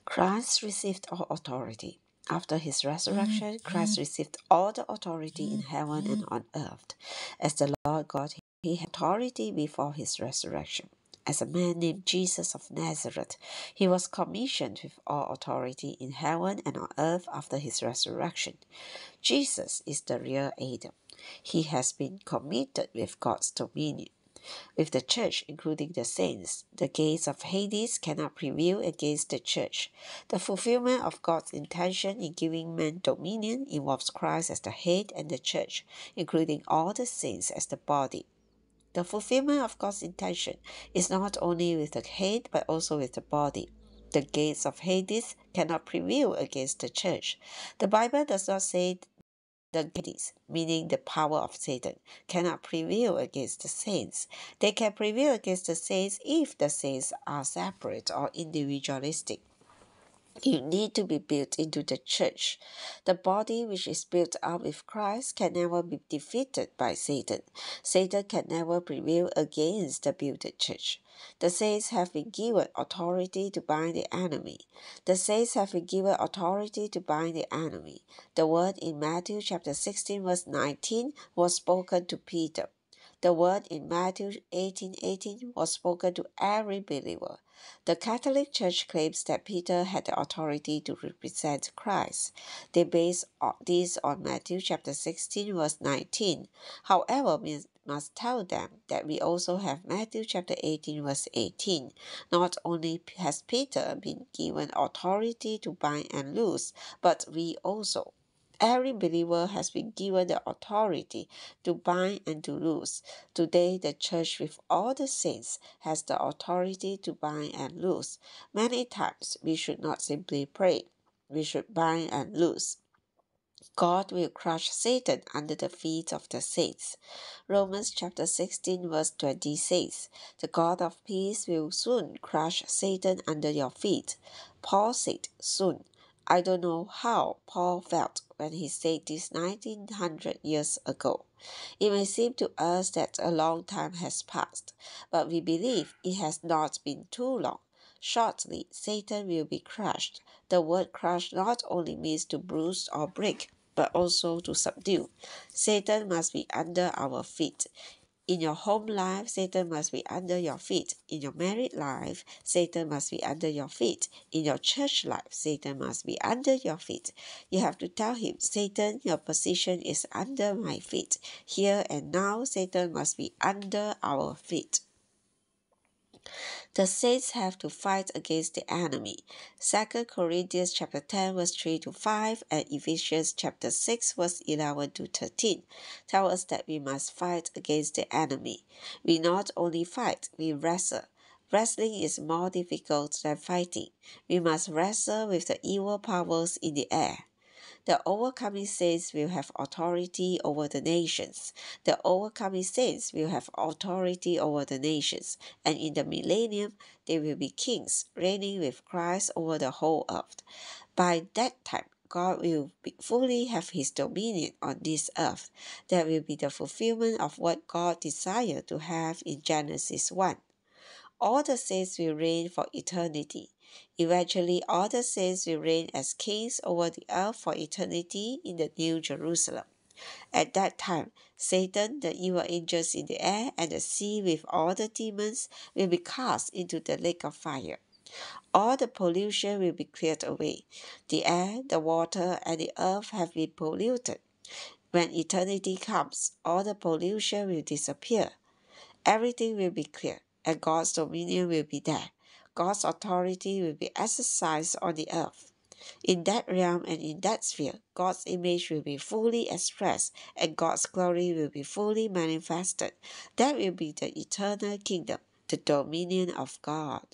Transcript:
Christ received all authority. After his resurrection, Christ received all the authority in heaven and on earth. As the Lord God, he had authority before his resurrection. As a man named Jesus of Nazareth, he was commissioned with all authority in heaven and on earth after his resurrection. Jesus is the real Adam. He has been committed with God's dominion. With the church, including the saints, the gates of Hades cannot prevail against the church. The fulfillment of God's intention in giving man dominion involves Christ as the head and the church, including all the saints as the body. The fulfillment of God's intention is not only with the head but also with the body. The gates of Hades cannot prevail against the church. The Bible does not say the Hades, meaning the power of Satan, cannot prevail against the saints. They can prevail against the saints if the saints are separate or individualistic. You need to be built into the church. The body which is built up with Christ can never be defeated by Satan. Satan can never prevail against the built church. The saints have been given authority to bind the enemy. The saints have been given authority to bind the enemy. The word in Matthew chapter 16 verse 19 was spoken to Peter. The word in Matthew 18:18 was spoken to every believer. The Catholic Church claims that Peter had the authority to represent Christ. They base this on Matthew chapter 16 verse 19. However, we must tell them that we also have Matthew chapter 18 verse 18. Not only has Peter been given authority to bind and loose, but we also. Every believer has been given the authority to bind and to loose. Today, the church with all the saints has the authority to bind and loose. Many times, we should not simply pray. We should bind and loose. God will crush Satan under the feet of the saints. Romans chapter 16 verse 20 says, "The God of peace will soon crush Satan under your feet." Paul said, "soon." I don't know how Paul felt when he said this 1900 years ago. It may seem to us that a long time has passed, but we believe it has not been too long. Shortly, Satan will be crushed. The word crush not only means to bruise or break, but also to subdue. Satan must be under our feet. In your home life, Satan must be under your feet. In your married life, Satan must be under your feet. In your church life, Satan must be under your feet. You have to tell him, "Satan, your position is under my feet. Here and now, Satan must be under our feet." The saints have to fight against the enemy. 2 Corinthians chapter 10 verse 3 to 5 and Ephesians chapter 6 verse 11 to 13 tell us that we must fight against the enemy. We not only fight, we wrestle. Wrestling is more difficult than fighting. We must wrestle with the evil powers in the air. The overcoming saints will have authority over the nations. The overcoming saints will have authority over the nations. And in the millennium, they will be kings, reigning with Christ over the whole earth. By that time, God will fully have his dominion on this earth. That will be the fulfillment of what God desired to have in Genesis 1. All the saints will reign for eternity. Eventually, all the saints will reign as kings over the earth for eternity in the New Jerusalem. At that time, Satan, the evil angels in the air, and the sea with all the demons will be cast into the lake of fire. All the pollution will be cleared away. The air, the water, and the earth have been polluted. When eternity comes, all the pollution will disappear. Everything will be clear, and God's dominion will be there. God's authority will be exercised on the earth. In that realm and in that sphere, God's image will be fully expressed, and God's glory will be fully manifested. That will be the eternal kingdom, the dominion of God.